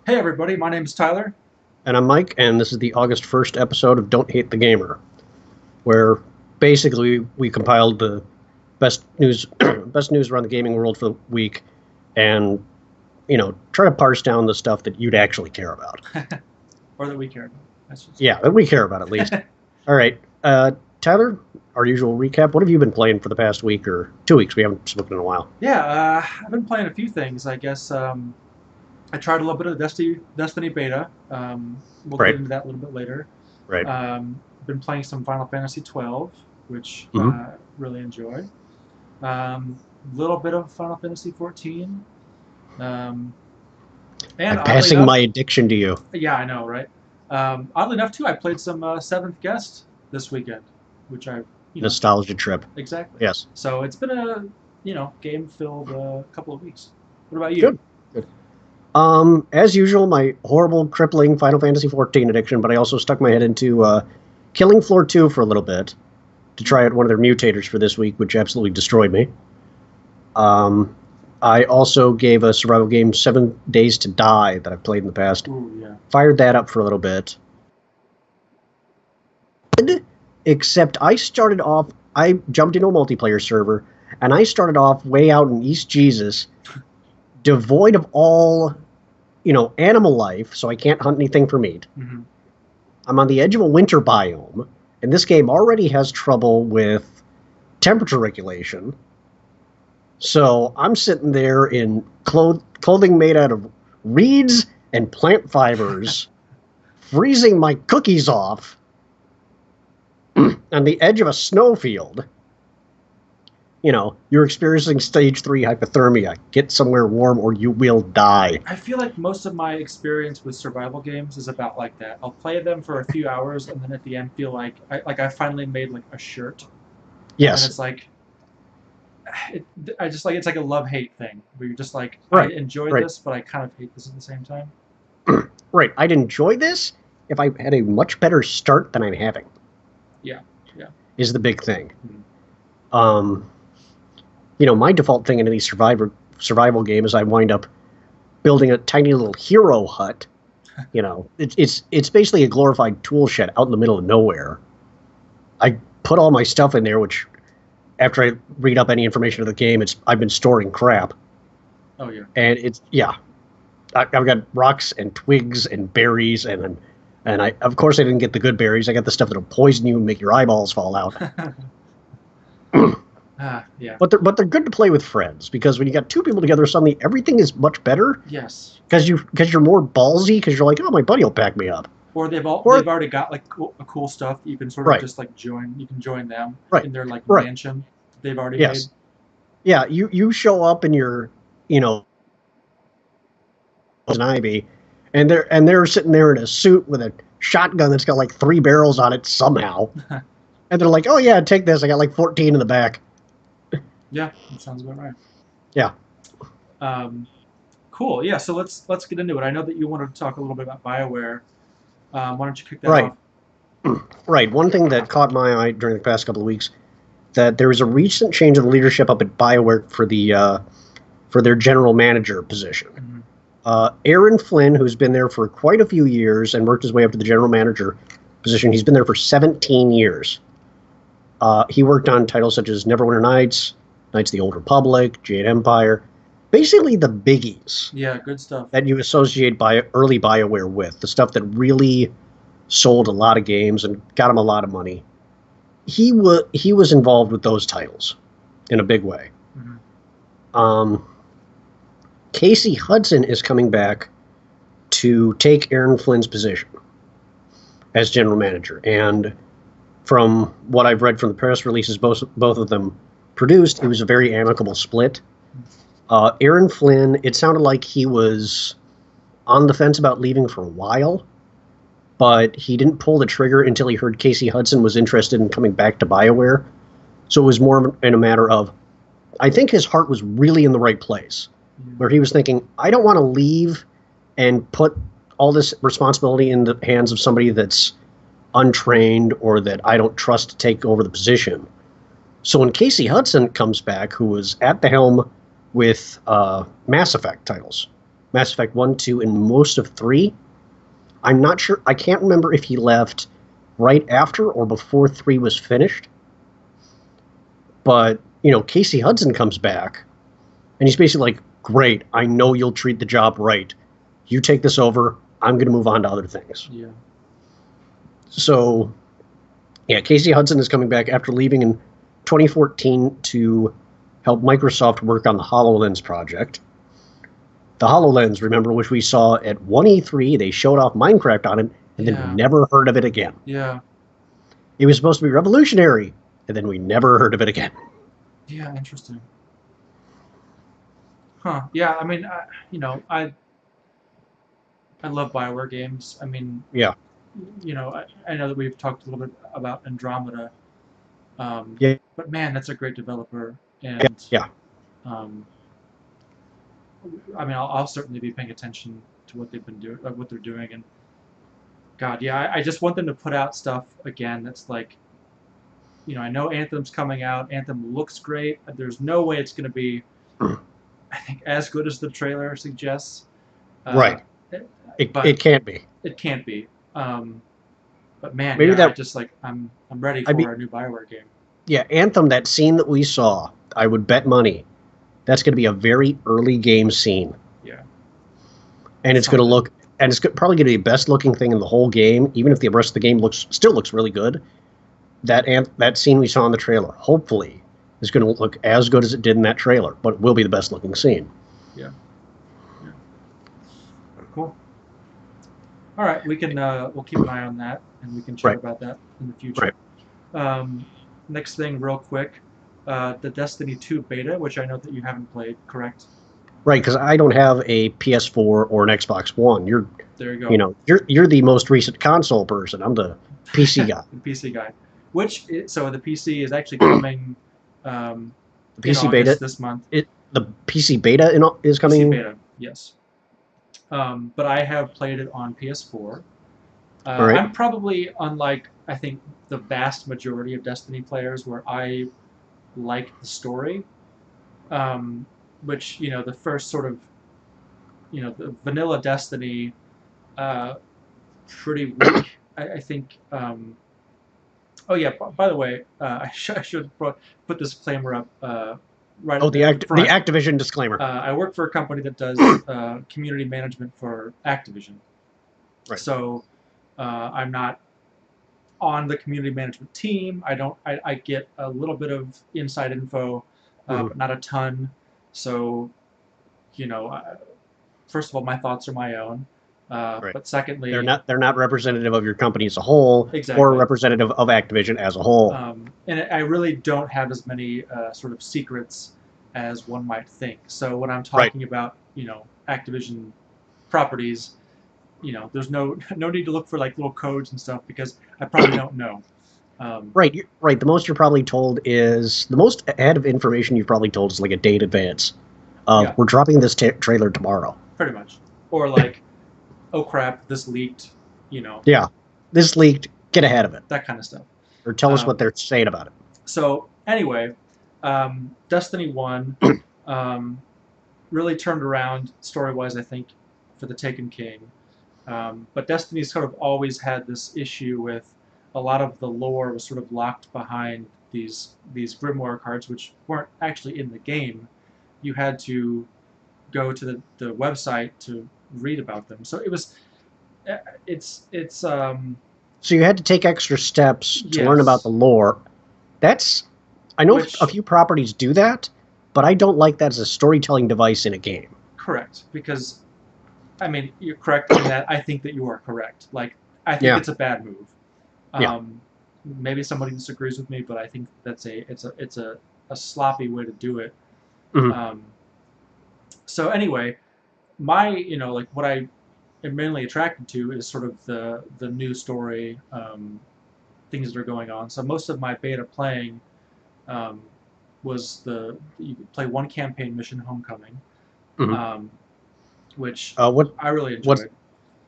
Hey everybody, my name is Tyler. And I'm Mike, and this is the August 1st episode of Don't Hate the Gamer, where basically we compiled the best news best news around the gaming world for the week and, try to parse down the stuff that you'd actually care about. Or that we care about. That's just Yeah, that we care about at least. All right. Tyler, our usual recap. What have you been playing for the past week or 2 weeks? We haven't spoken in a while. Yeah, I've been playing a few things. I guess I tried a little bit of the Destiny beta. We'll get Right, into that a little bit later. right. Been playing some Final Fantasy 12, which Mm-hmm. really enjoy. Little bit of Final Fantasy 14. Um, and I'm oddly passing my enough, addiction to you. yeah, I know, right? Oddly enough, too, I played some Seventh Guest this weekend, which I. Nostalgia trip. Exactly. Yes. So it's been a game-filled couple of weeks. What about you? Good. Good. As usual, my horrible, crippling Final Fantasy XIV addiction, but I also stuck my head into Killing Floor 2 for a little bit to try out one of their mutators for this week, which absolutely destroyed me. I also gave a survival game 7 Days to Die that I've played in the past. Ooh, yeah. Fired that up for a little bit. Except I jumped into a multiplayer server, and I started off way out in East Jesus, devoid of all animal life, so I can't hunt anything for meat. Hmm. I'm on the edge of a winter biome, and this game already has trouble with temperature regulation. So I'm sitting there in clothing made out of reeds and plant fibers, freezing my cookies off on the edge of a snowfield. You're experiencing stage 3 hypothermia. Get somewhere warm or you will die. I feel like most of my experience with survival games is about like that. I'll play them for a few hours, and then at the end feel like I finally made like a shirt, and Yes, it's like I just like it's like a love-hate thing where you're just like I right, enjoy right, this, but I kind of hate this at the same time. right. I'd enjoy this if I had a much better start than I'm having, Yeah, yeah. is the big thing. Mhm. Um, my default thing in any survival game is I wind up building a tiny little hero hut. It's basically a glorified tool shed out in the middle of nowhere. I put all my stuff in there, which after I read up any information of the game, I've been storing crap, Oh yeah. and I've got rocks and twigs and berries, and I of course I didn't get the good berries. I got the stuff that'll poison you and make your eyeballs fall out. Yeah. But they're good to play with friends because when you got two people together, suddenly everything is much better Yes. because you're more ballsy because you're like, oh, my buddy will pack me up. Or they've Or already got like cool stuff that you can sort of right, just like join. You can join them right, in their like right. mansion that they've already made. Yes, yeah. You show up and you're an Ivy, and they're sitting there in a suit with a shotgun that's got like 3 barrels on it somehow, and they're like, oh yeah, take this. I got like 14 in the back. Yeah, that sounds about right. Yeah. Cool. Yeah. So let's get into it. I know that you wanted to talk a little bit about BioWare. Why don't you kick that Right. off? Right. One thing that caught my eye during the past couple of weeks that there was a recent change of leadership up at BioWare for their general manager position. Mhm. Aaryn Flynn, who's been there for quite a few years and worked his way up to the general manager position, he's been there for 17 years. He worked on titles such as Neverwinter Nights, Knights of the Old Republic, Jade Empire, basically the biggies Yeah, good stuff. that you associate early BioWare with, the stuff that really sold a lot of games and got him a lot of money. He was involved with those titles in a big way. Mhm. Casey Hudson is coming back to take Aaryn Flynn's position as general manager, and from what I've read from the press releases both of them produced, it was a very amicable split. Aaryn Flynn, it sounded like he was on the fence about leaving for a while, but he didn't pull the trigger until he heard Casey Hudson was interested in coming back to BioWare. So it was more in a matter of, I think his heart was really in the right place, where he was thinking, I don't want to leave and put all this responsibility in the hands of somebody that's untrained or that I don't trust to take over the position. So when Casey Hudson comes back, who was at the helm with Mass Effect titles, Mass Effect 1, 2, and most of 3. I'm not sure. I can't remember if he left right after or before 3 was finished. But, Casey Hudson comes back, and he's basically like, great, I know you'll treat the job right. You take this over, I'm going to move on to other things. Yeah. So, yeah, Casey Hudson is coming back after leaving in 2014 to help Microsoft work on the HoloLens project. The HoloLens, remember, which we saw at 1E3, they showed off Minecraft on it, and then we never heard of it again. Yeah. It was supposed to be revolutionary, and then we never heard of it again. Yeah, interesting. Huh. Yeah, I mean, I love BioWare games. I mean, yeah. I know that we've talked a little bit about Andromeda. Yeah. But man, that's a great developer. And yeah. I mean, I'll certainly be paying attention to what they've been doing, what they're doing, and God, yeah, I just want them to put out stuff again that's like, I know Anthem's coming out. Anthem looks great. There's no way it's going to be, I think, as good as the trailer suggests. Right. It can't be. It can't be. But man, maybe I just like I'm ready for a new BioWare game. Yeah, Anthem. That scene that we saw, I would bet money that's going to be a very early game scene. Yeah. And it's going to look, and it's probably going to be the best looking thing in the whole game, even if the rest of the game still looks really good. That scene we saw in the trailer, hopefully, is going to look as good as it did in that trailer, but it will be the best looking scene. Yeah. Cool. All right, we'll keep an eye on that, and we can chat about that in the future. Right. Next thing, real quick, the Destiny 2 beta, which I know that you haven't played, correct? Right, because I don't have a PS4 or an Xbox One. There you go. You're the most recent console person. I'm the PC guy. The PC guy. So the PC is actually coming. The PC beta this month. The PC beta is coming. PC beta, yes. But I have played it on PS4. Right. I'm probably unlike, I think, the vast majority of Destiny players, where I like the story, which the first sort of, the vanilla Destiny, pretty weak. I think. Oh yeah. By the way, I should put this disclaimer up. Right. Oh, the Activision disclaimer. I work for a company that does community management for Activision. Right. So I'm not on the community management team. I get a little bit of inside info, but not a ton. So, first of all, my thoughts are my own. Right. But secondly, they're not representative of your company as a whole, or representative of Activision as a whole. And I really don't have as many sort of secrets as one might think. So when I'm talking about Activision properties, there's no need to look for like little codes and stuff, because I probably don't know. Right. The most you're probably told is the most ahead of information you've probably told is like a day in advance. We're dropping this trailer tomorrow. Pretty much, or like, oh crap, this leaked. Yeah, this leaked. Get ahead of it. That kind of stuff. Or tell us what they're saying about it. So anyway, Destiny 1 really turned around story-wise, I think, for the Taken King. But Destiny's sort of always had this issue with a lot of the lore was sort of locked behind these Grimoire cards, which weren't actually in the game. You had to go to the website to read about them. So so you had to take extra steps to learn about the lore. I know a few properties do that, but I don't like that as a storytelling device in a game. Correct, because I mean, you're correct in that. I think that you are correct. Like, I think it's a bad move. Maybe somebody disagrees with me, but I think it's a sloppy way to do it. Mm-hmm. So anyway, my like what I am mainly attracted to is sort of the new story, things that are going on. So most of my beta playing was you could play one campaign mission, Homecoming, which I really enjoyed.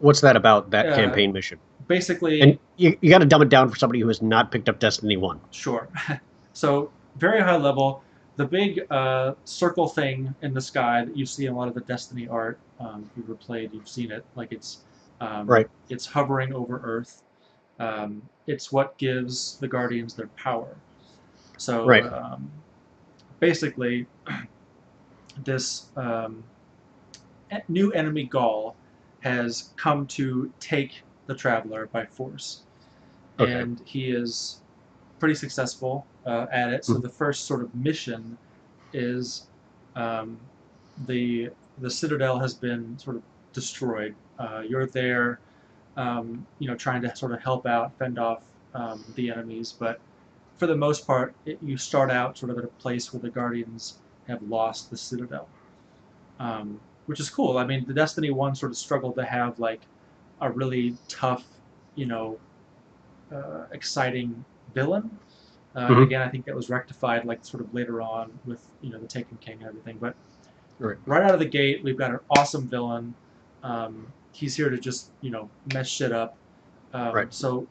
What's that about, that campaign mission? Basically, and you got to dumb it down for somebody who has not picked up Destiny 1. Sure. So very high level. the big circle thing in the sky that you see in a lot of the Destiny art, if you've ever played, you've seen it. Like Right. it's hovering over Earth. It's what gives the Guardians their power. So Right. basically, this new enemy Gaul has come to take the Traveler by force, Okay. and he is pretty successful at it. So Mhm. the first sort of mission is um, the Citadel has been sort of destroyed. You're there, trying to sort of help out, fend off the enemies, but for the most part, you start out sort of at a place where the Guardians have lost the Citadel, which is cool. I mean, the Destiny one sort of struggled to have like a really tough, you know, exciting villain. And Mhm. again, I think that was rectified like sort of later on with the Taken King and everything. But Right. right out of the gate, we've got an awesome villain. He's here to just mess shit up. Right. So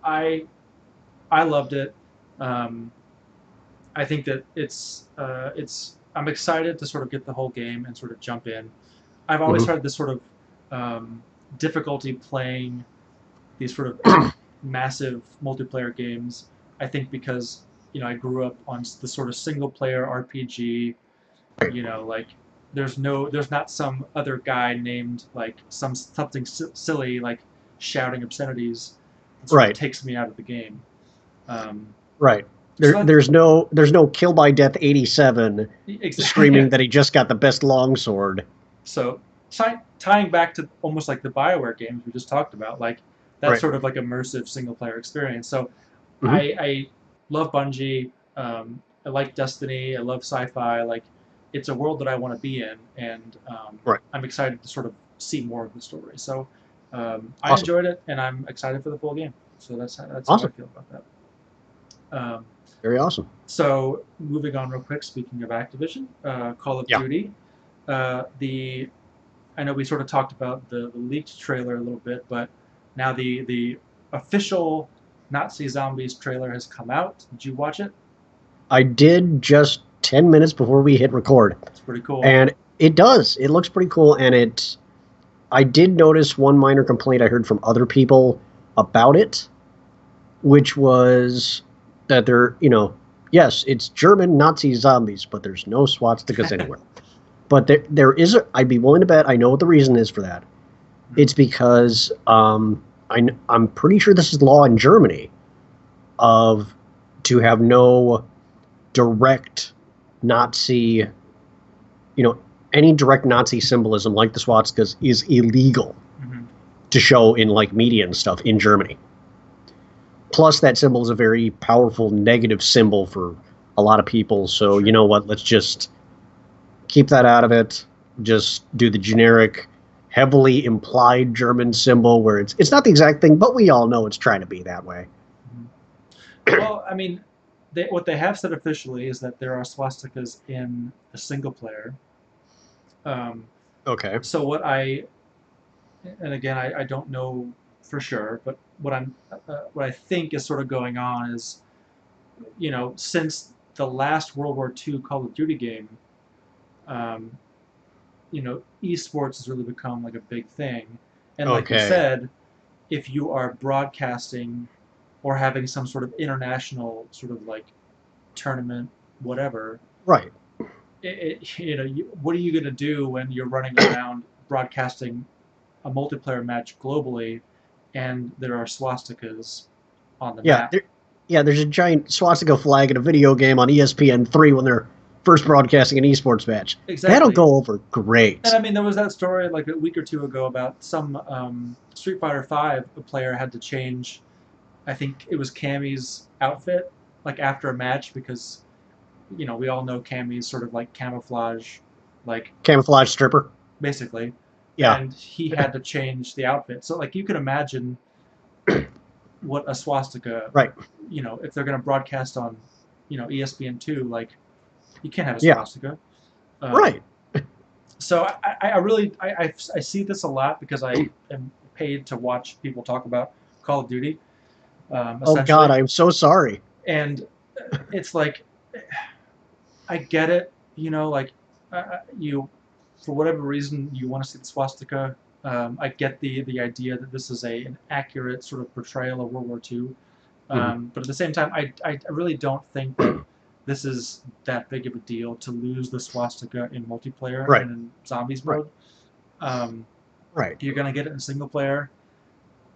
I I loved it. Um, I think that it's I'm excited to sort of get the whole game and sort of jump in. I've always Mhm. had this sort of difficulty playing these sort of massive multiplayer games. I think because I grew up on the sort of single player RPG. Like there's not some other guy named like something silly like shouting obscenities. It sort of Right. takes me out of the game. Um, Right. so There's no kill by death 87 screaming yeah. that he just got the best longsword. So tying back to almost like the BioWare games we just talked about, like that Right. sort of like immersive single player experience. So Mhm. I love Bungie. I like Destiny. I love sci-fi. Like it's a world that I want to be in, and Right. I'm excited to sort of see more of the story. So I Awesome. enjoyed it, and I'm excited for the full game. So that's how I Awesome. feel about that. Very awesome. So moving on real quick. Speaking of Activision, Call of Yeah. Duty. The I know we sort of talked about the leaked trailer a little bit, but now the official Nazi Zombies trailer has come out. Did you watch it? I did just 10 minutes before we hit record. It's pretty cool. And it does. It looks pretty cool. And I did notice one minor complaint I heard from other people about it, which was that yes, it's German Nazi zombies, but there's no swastikas anywhere. But there is I'd be willing to bet I know what the reason is for that. It's because I'm pretty sure this is law in Germany of to have no direct Nazi, you know, any direct Nazi symbolism like the swastikas is illegal Mm-hmm. to show in like media and stuff in Germany. Plus, that symbol is a very powerful negative symbol for a lot of people. So Sure. you know what? Let's just keep that out of it. Just do the generic, heavily implied German symbol where it's not the exact thing, but we all know it's trying to be that way. Well, I mean, what they have said officially is that there are swastikas in the single player. Um, Okay. so and again, I don't know for sure, but what I think is sort of going on is, since the last World War II Call of Duty game, um, esports has really become like a big thing, and like you Okay. said, if you are broadcasting or having some sort of international sort of like tournament, whatever, Right. what are you going to do when you're running around broadcasting a multiplayer match globally and there are swastikas on the Yeah. map? There's a giant swastika flag in a video game on ESPN3 when they're first broadcasting an esports match. That'll Exactly. go over And great. I mean, there was that story like a week or two ago about some Street Fighter V player had to change. I think it was Cammy's outfit like after a match because we all know Cammy's sort of like camouflage, like Camouflage stripper. basically, Yeah. and he had to change the outfit. So like you can imagine what a swastika, Right. if they're going to broadcast on, ESPN2, like you can't have a Yeah. swastika. Um, Right. so I really I see this a lot because I am paid to watch people talk about Call of Duty, Oh God, essentially, I'm so sorry. and it's like I get it. Like you, for whatever reason, you want to see the swastika. I get the idea that this is an accurate sort of portrayal of World War II. But at the same time, I really don't think that this is that big of a deal to lose the swastika in multiplayer Right. and in zombies Right. mode. Right. You're gonna get it in single player,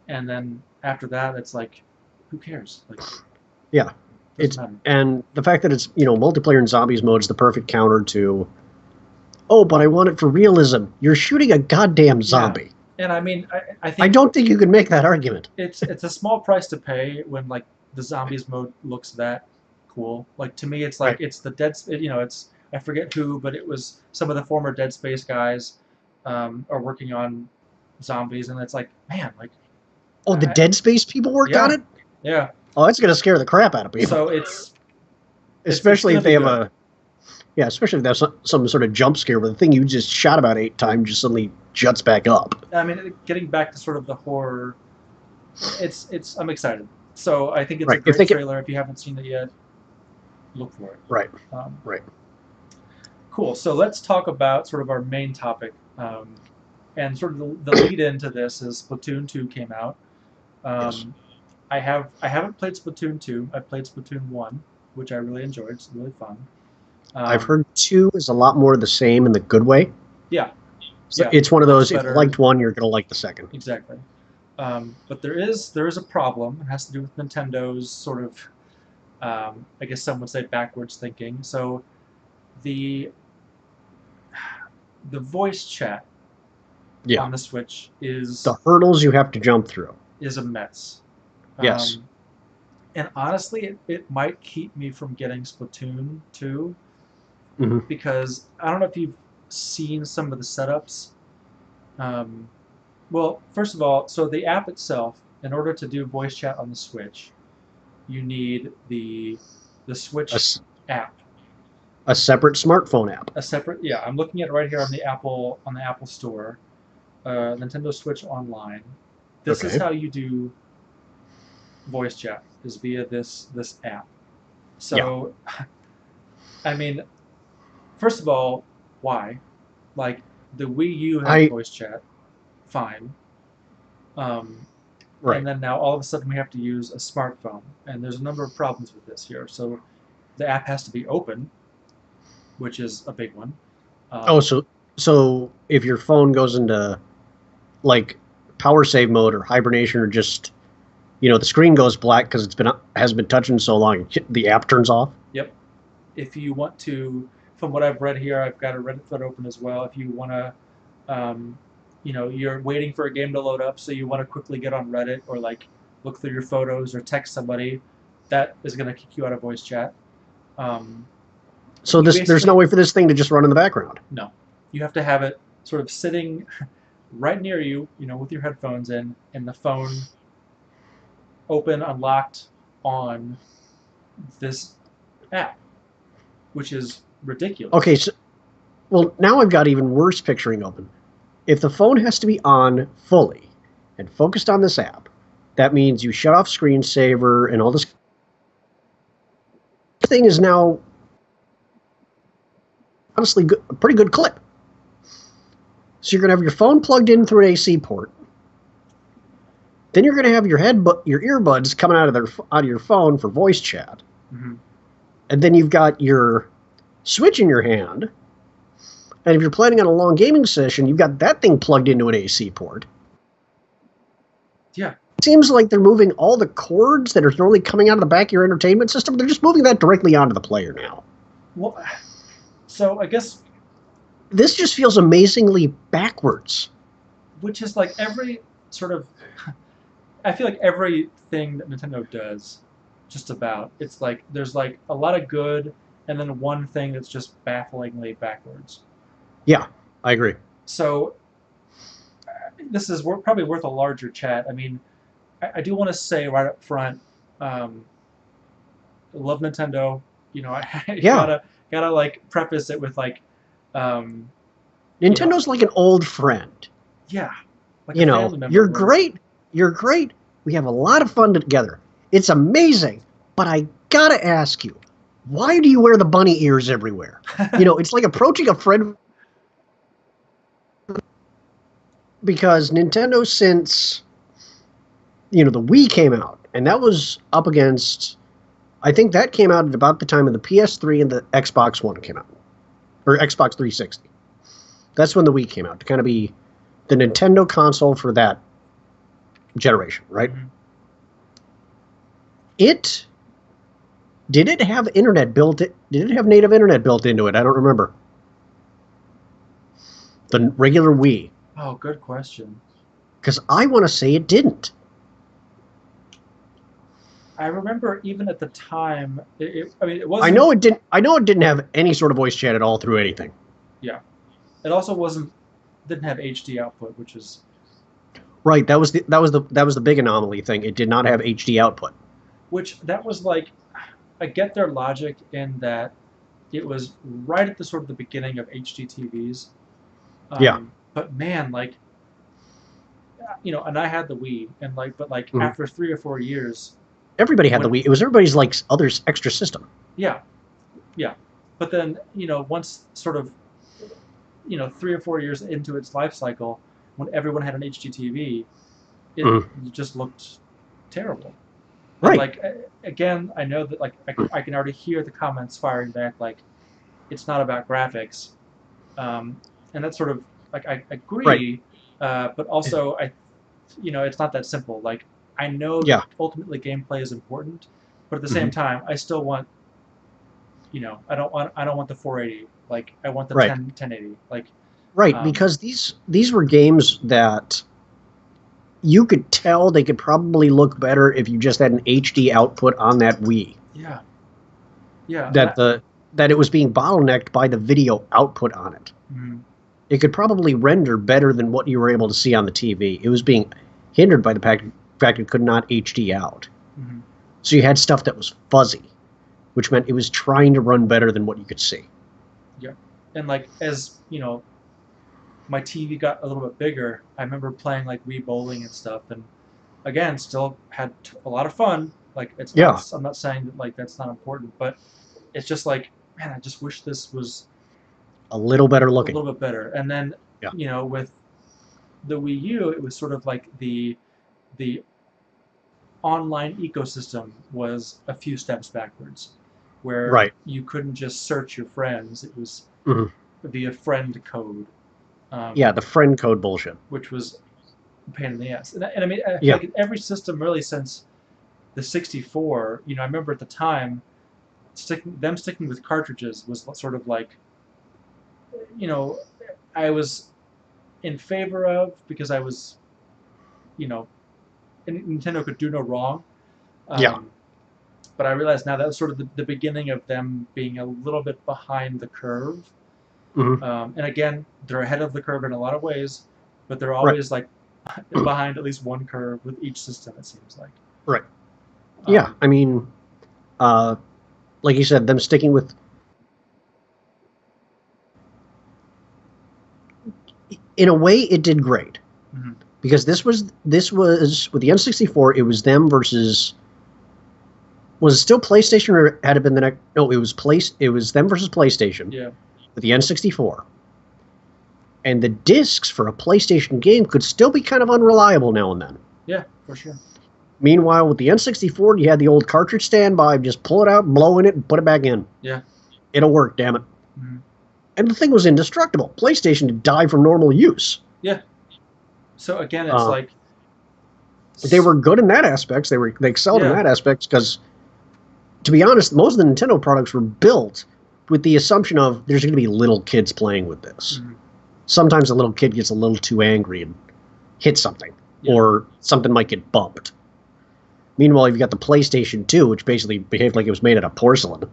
and then after that, it's like, who cares? Like, Yeah. And the fact that it's multiplayer in zombies mode is the perfect counter to, oh, but I want it for realism. You're shooting a goddamn zombie. Yeah. And I mean, I think I don't think you can make that argument. It's a small price to pay when like the zombies mode looks that cool. Like to me, it's like it's the it's I forget who, but it was some of the former Dead Space guys are working on zombies, and it's like, man, like. Oh, the Dead Space people worked on it? Yeah. Oh, that's gonna scare the crap out of people. So it's especially if they have especially if there's some sort of jump scare where the thing you just shot about 8 times just suddenly juts back up. I mean, getting back to sort of the horror, I'm excited. So I think it's a great trailer. If you haven't seen it yet, look for it. Right. Right. Cool. So let's talk about sort of our main topic, and sort of the lead into this is Splatoon 2 came out. Yes. I haven't played Splatoon 2. I played Splatoon 1, which I really enjoyed. It's really fun. I've heard 2 is a lot more the same in the good way. Yeah. So it's one of those, if you liked one, you're going to like the second. Exactly. But there is a problem. It has to do with Nintendo's sort of, I guess some would say backwards thinking. So the voice chat on the Switch is... The hurdles you have to jump through. Is a mess. Yes. And honestly, it might keep me from getting Splatoon 2, because I don't know if you've seen some of the setups. Well, first of all, so the app itself, in order to do voice chat on the Switch, you need the Switch app. A separate smartphone app. A separate, I'm looking at it right here on the Apple Store, Nintendo Switch Online. This is how you do voice chat, is via this app. So, I mean, first of all, why? Like, the Wii U has voice chat, fine. And then now all of a sudden we have to use a smartphone, and there's a number of problems with this here. So the app has to be open, which is a big one. So if your phone goes into like power save mode or hibernation, or just the screen goes black because has been touching so long, the app turns off. Yep. If you want to, from what I've read here, I've got a Reddit thread open as well. If you want to, you're waiting for a game to load up, so you want to quickly get on Reddit or like look through your photos or text somebody, that is going to kick you out of voice chat. So there's no way for this thing to just run in the background. No, you have to have it sort of sitting right near you, with your headphones in, and the phone open, unlocked on this app, which is ridiculous. Okay, so now I've got even worse picturing open. If the phone has to be on fully and focused on this app, that means you shut off screensaver and all this thing is now honestly a pretty good clip. So you're going to have your phone plugged in through an AC port. Then you're going to have your earbuds coming out of your phone for voice chat. And then you've got your Switch in your hand. And if you're planning on a long gaming session, you've got that thing plugged into an AC port. Yeah. It seems like they're moving all the cords that are normally coming out of the back of your entertainment system. They're just moving that directly onto the player now. Well, so I guess... This just feels amazingly backwards. Which is like every sort of... I feel like everything that Nintendo does, just about, it's like there's like a lot of good and then one thing that's just bafflingly backwards. Yeah, I agree. So this is probably worth a larger chat. I mean, I do want to say right up front, love Nintendo. Gotta like preface it with like, Nintendo's like an old friend. Yeah. Like you're great. You're great. We have a lot of fun together. It's amazing. But I gotta ask you, why do you wear the bunny ears everywhere? You know, it's like approaching a friend, because Nintendo, since, you know, the Wii came out, and that was up against, I think that came out at about the time of the PS3 and the Xbox One came out, or Xbox 360. That's when the Wii came out, to kind of be the Nintendo console for that generation, right? Mm-hmm. Did it have internet built? Did it have native internet built into it? I don't remember. The regular Wii. Oh, good question. Because I want to say it didn't. I remember even at the time, I mean, it wasn't. I know it didn't. I know it didn't have any sort of voice chat at all through anything. Yeah, it also didn't have HD output, which is right. That was the big anomaly thing. It did not have HD output. Which that was like, I get their logic in that it was right at the sort of the beginning of HD TVs. Yeah. But man, like, you know, and I had the Wii, and like, but like after 3 or 4 years, everybody had the Wii. It was everybody's like other's extra system. Yeah, yeah. But then, you know, once sort of, you know, 3 or 4 years into its life cycle, when everyone had an HDTV, it just looked terrible. Right. And like, again, I know that like I can already hear the comments firing back, like, it's not about graphics, and that's sort of like I agree, right. But also you know, it's not that simple. Like, I know that ultimately gameplay is important, but at the same time, I still want, you know, I don't want the 480. Like, I want the 1080. Like, right, because these were games that you could tell they could probably look better if you just had an HD output on that Wii. Yeah. Yeah. That it was being bottlenecked by the video output on it. Mm-hmm. It could probably render better than what you were able to see on the TV. It was being hindered by the fact it could not HD out. Mm-hmm. So you had stuff that was fuzzy, which meant it was trying to run better than what you could see. Yeah. And like, as, you know, my TV got a little bit bigger, I remember playing like Wii bowling and stuff, and again, still had a lot of fun. Like, it's not, I'm not saying that like that's not important, but it's just like, man, I just wish this was a little better looking. A little bit better. And then, you know, with the Wii U, it was sort of like the online ecosystem was a few steps backwards, where you couldn't just search your friends. It was via friend code. The friend code bullshit. Which was a pain in the ass. And I mean, I feel like every system really since the 64, you know, I remember at the time, sticking with cartridges was sort of like, you know, I was in favor of, because I was, you know, Nintendo could do no wrong. But I realized now that was sort of the beginning of them being a little bit behind the curve. And again, they're ahead of the curve in a lot of ways, but they're always like behind at least one curve with each system, it seems like. Right. I mean, like you said, them sticking with, in a way, it did great, because this was with the N64. It was them versus. Was it still PlayStation, or had it been the next? No, it was them versus PlayStation. Yeah. With the N64, and the discs for a PlayStation game could still be kind of unreliable now and then. Yeah, for sure. Meanwhile, with the N64, you had the old cartridge standby. Just pull it out, blow in it, and put it back in. Yeah. It'll work, damn it. And the thing was indestructible. PlayStation could die from normal use. Yeah. So again, it's like, they were good in that aspect. They excelled in that aspect, because, to be honest, most of the Nintendo products were built with the assumption of there's going to be little kids playing with this. Sometimes a little kid gets a little too angry and hits something, or something might get bumped. Meanwhile, you've got the PlayStation 2, which basically behaved like it was made out of porcelain.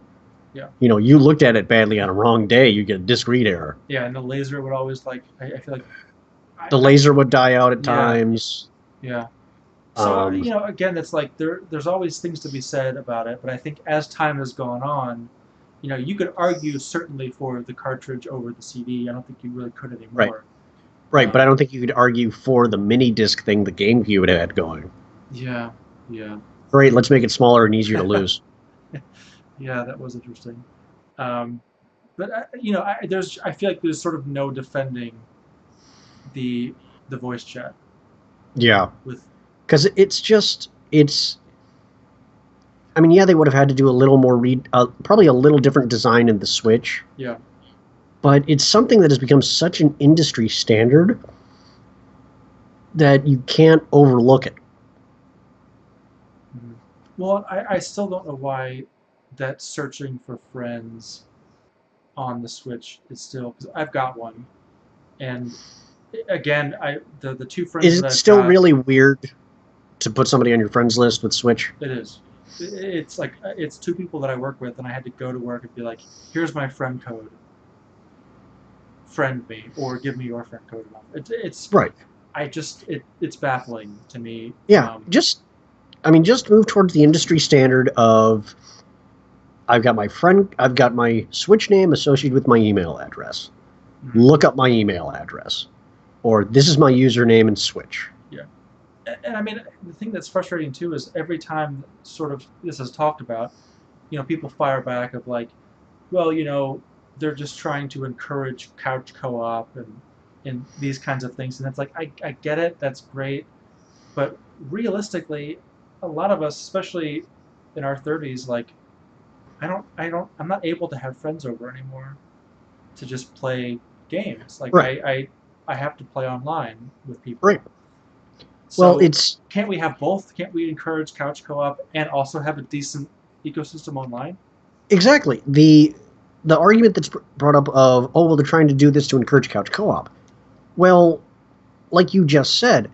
Yeah. You know, you looked at it badly on a wrong day, you get a disc read error. Yeah, and the laser would always, like, I feel like... The laser would die out at times. Yeah. So, you know, again, it's like there's always things to be said about it, but I think as time has gone on, you know, you could argue certainly for the cartridge over the CD. I don't think you really could anymore. Right, but I don't think you could argue for the mini disc thing the GameCube had going. Yeah, yeah. Great, let's make it smaller and easier to lose. Yeah, that was interesting. Um, but I feel like there's sort of no defending the the voice chat Yeah, with. because it's. I mean, yeah, they would have had to do a little more probably a little different design in the Switch, Yeah. but it's something that has become such an industry standard that you can't overlook it. Mhm. Well, I still don't know why that searching for friends on the Switch is still, because I've got one, and again, the two friends Is that it I've still got, really weird to put somebody on your friends list with Switch? it is. It's like it's two people that I work with, and I had to go to work and be like, "Here's my friend code. Friend me, or give me your friend code." It's Right. it's baffling to me. Yeah. Just move towards the industry standard of I've got my Switch name associated with my email address. Mhm. Look up my email address. Or this is my username in Switch. Yeah. And I mean, the thing that's frustrating too is every time sort of this is talked about, people fire back of like, well, they're just trying to encourage couch co-op and these kinds of things, and it's like I get it, that's great, but realistically, a lot of us, especially in our 30s, like I'm not able to have friends over anymore to just play games. Like Right. I have to play online with people. Right. Well, So can't we have both? Can't we encourage couch co-op and also have a decent ecosystem online? exactly the argument that's brought up of, oh, well, they're trying to do this to encourage couch co-op. Well, like you just said,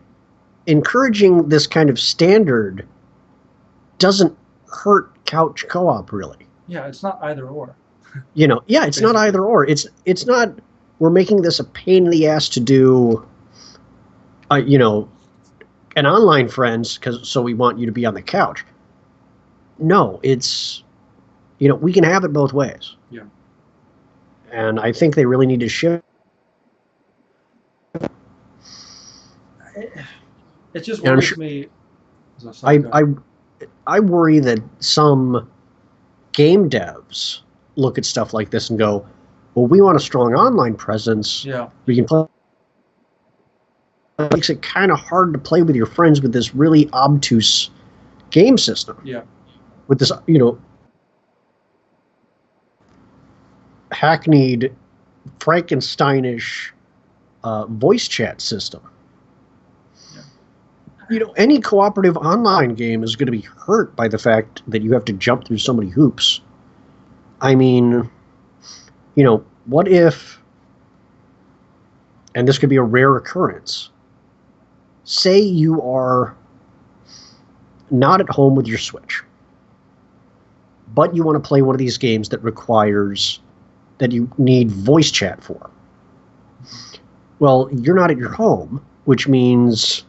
encouraging this kind of standard doesn't hurt couch co-op really. Yeah, it's not either or. Yeah, it's not Basically. either or. It's not we're making this a pain in the ass to do uh, you know, an online friends cuz so we want you to be on the couch. No, it's we can have it both ways. Yeah. And I think they really need to shift. It, it just And I'm worries sure me. So sorry, I go ahead. I I worry that some game devs look at stuff like this and go, "Well, we want a strong online presence. Yeah. We can play." It makes it kind of hard to play with your friends with this really obtuse game system. Yeah. With this, hackneyed, Frankensteinish voice chat system. Yeah. Any cooperative online game is going to be hurt by the fact that you have to jump through so many hoops. I mean, what if, and this could be a rare occurrence, say you are not at home with your Switch, but you want to play one of these games that you need voice chat for. Well, you're not at your home, which means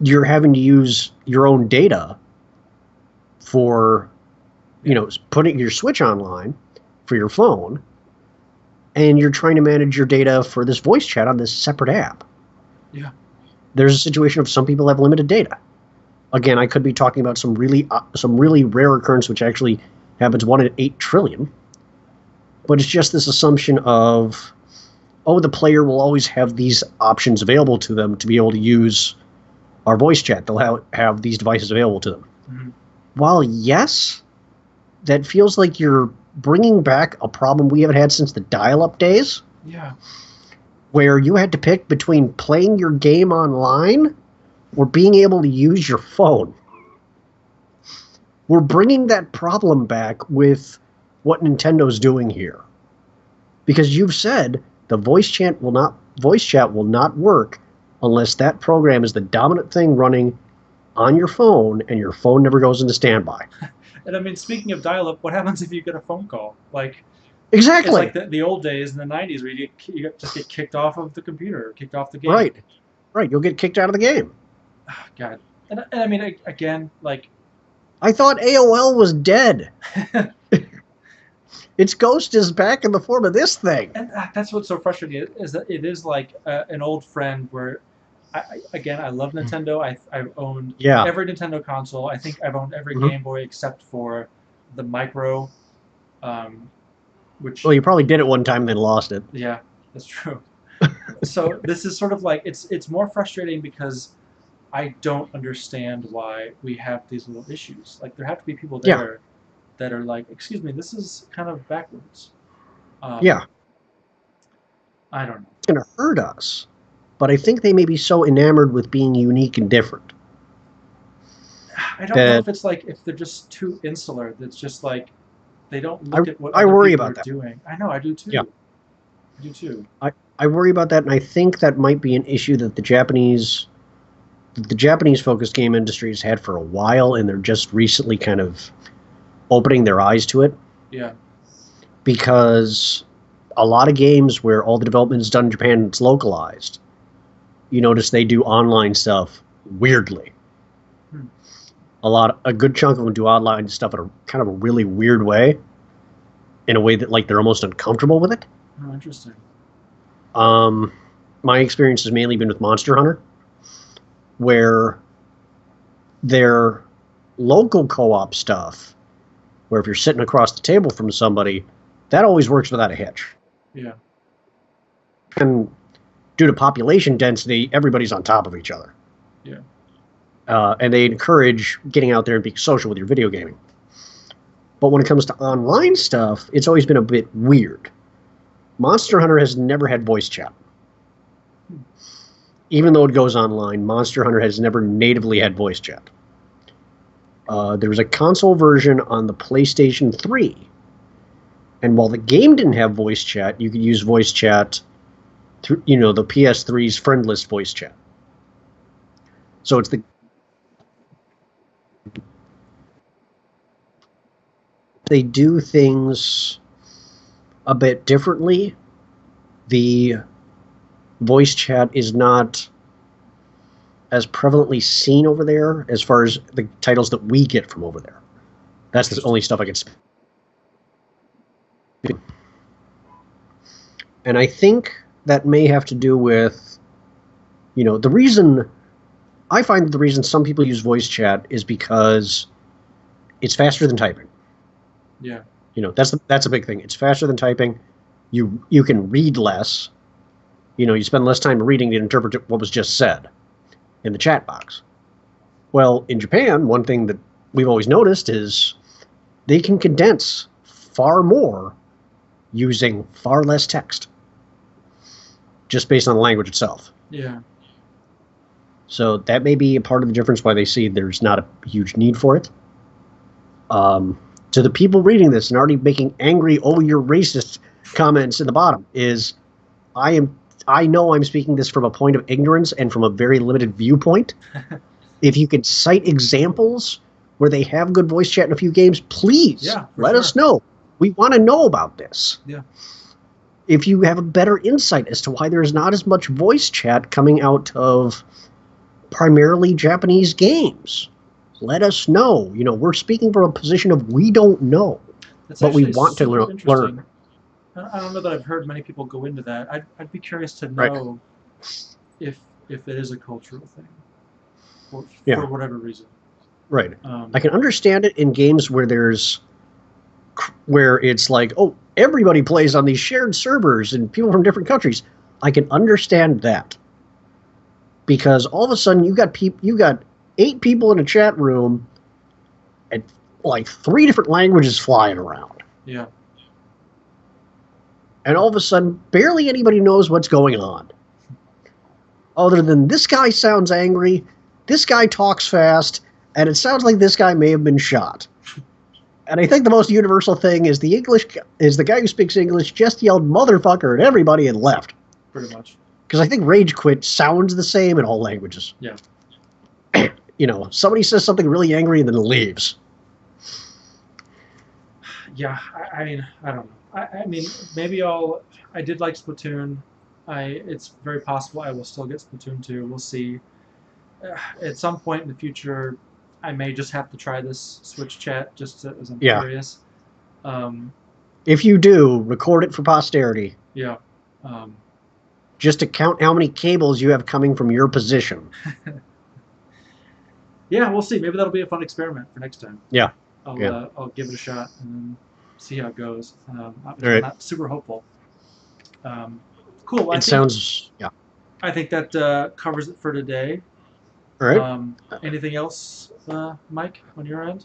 you're having to use your own data for, putting your Switch online for your phone, and you're trying to manage your data for this voice chat on this separate app. Yeah. There's a situation of some people have limited data. Again, I could be talking about some really rare occurrence, which actually happens 1 in 8 trillion. But it's just this assumption of, oh, the player will always have these options available to them to be able to use our voice chat. They'll have these devices available to them. Mm-hmm. While yes, that feels like you're bringing back a problem we haven't had since the dial-up days. Yeah. Where you had to pick between playing your game online or being able to use your phone. We're bringing that problem back with what Nintendo's doing here. Because you've said the voice chat will not work unless that program is the dominant thing running on your phone and your phone never goes into standby. And I mean, speaking of dial-up, what happens if you get a phone call? Like, it's Exactly. like the old days in the 90s where you just get kicked off of the computer, or kicked off the game. Right. Right. You'll get kicked out of the game. Oh, God. And I mean, again, like, I thought AOL was dead. Its ghost is back in the form of this thing. and that's what's so frustrating is that it is like an old friend where Again, I love Nintendo. I've owned Yeah. every Nintendo console. I think I've owned every Mhm. Game Boy except for the Micro, which Well, you probably did it one time and then lost it. yeah, that's true. So this is sort of like it's more frustrating because I don't understand why we have these little issues. Like there have to be people Yeah. there that are like, excuse me, this is kind of backwards. Yeah. I don't know. It's going to hurt us. But I think they may be so enamored with being unique and different. I don't know if it's like if they're just too insular. That's just like they don't look at what I other worry people about are that. doing. I know, I do too. Yeah. I do too. I worry about that, and I think that might be an issue that the Japanese focused game industry has had for a while, and they're just recently kind of opening their eyes to it. Yeah. Because a lot of games where all the development is done in Japan and it's localized, you notice they do online stuff weirdly. A good chunk of them do online stuff in a kind of a really weird way, in a way that like they're almost uncomfortable with it. Oh, interesting. My experience has mainly been with Monster Hunter, where their local co-op stuff, where if you're sitting across the table from somebody, that always works without a hitch. Yeah. And due to population density, everybody's on top of each other. Yeah. And they encourage getting out there and being social with your video gaming. But when it comes to online stuff, it's always been a bit weird. Monster Hunter has never had voice chat. Even though it goes online, Monster Hunter has never natively had voice chat. There was a console version on the PlayStation 3. And while the game didn't have voice chat, you could use voice chat through, the PS3's friendless voice chat. So it's they do things a bit differently. The voice chat is not as prevalently seen over there as far as the titles that we get from over there. That's the only stuff I can speak. And I think that may have to do with, the reason I find the reason some people use voice chat is because it's faster than typing. Yeah. That's a big thing. It's faster than typing. You can read less. You spend less time reading to interpret what was just said in the chat box. Well, in Japan, one thing that we've always noticed is they can condense far more using far less text, just based on the language itself. Yeah. So that may be a part of the difference why they see there's not a huge need for it. To the people reading this and already making angry, "Oh, you're racist" comments in the bottom, is I know I'm speaking this from a point of ignorance and from a very limited viewpoint. If you could cite examples where they have good voice chat in a few games, please let us know. We want to know about this. Yeah. If you have a better insight as to why there's not as much voice chat coming out of primarily Japanese games, let us know. We're speaking from a position of we don't know, but we want to learn. I don't know that I've heard many people go into that. I'd be curious to know if it is a cultural thing, for whatever reason. Right. I can understand it in games where it's like, oh, everybody plays on these shared servers and people from different countries. I can understand that, because all of a sudden you got 8 people in a chat room and like 3 different languages flying around. Yeah. And all of a sudden, barely anybody knows what's going on. Other than this guy sounds angry, this guy talks fast, and it sounds like this guy may have been shot. And I think the most universal thing is the guy who speaks English just yelled "motherfucker" at everybody and left. Pretty much. Because I think rage quit sounds the same in all languages. Yeah. Somebody says something really angry and then leaves. Yeah, I mean, I don't know. I mean, maybe I did like Splatoon. It's very possible I will still get Splatoon 2. We'll see. At some point in the future, I may just have to try this Switch chat just as I'm curious. If you do, record it for posterity. Yeah. just to count how many cables you have coming from your position. Yeah, we'll see. Maybe that'll be a fun experiment for next time. Yeah. I'll give it a shot and see how it goes. I'm right. not super hopeful. Cool. Well, I think that covers it for today. All right. Anything else, Mike, on your end?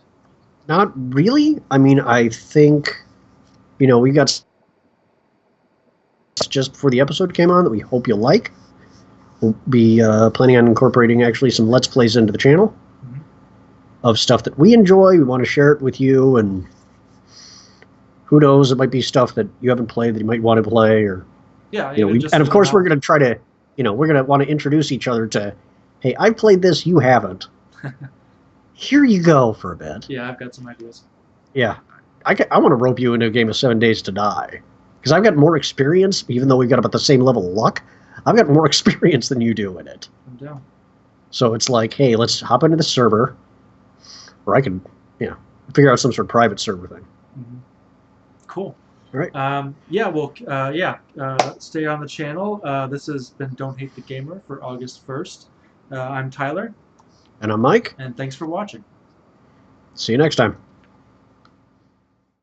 Not really. I mean, I think, we got just before the episode came on that we hope you like. We'll be planning on incorporating actually some Let's Plays into the channel of stuff that we enjoy. We want to share it with you, and who knows, it might be stuff that you haven't played that you might want to play, or and of course we're going to try to, we're going to want to introduce each other to, hey, I've played this, you haven't. Here you go for a bit. Yeah, I've got some ideas. Yeah, I want to rope you into a game of 7 Days to Die, because I've got more experience, even though we've got about the same level of luck. I've got more experience than you do in it. I'm down. So it's like, hey, let's hop into the server, or I can, figure out some sort of private server thing. Cool. All right. Stay on the channel. This has been Don't Hate the Gamer for August 1st. I'm Tyler. And I'm Mike. And thanks for watching. See you next time.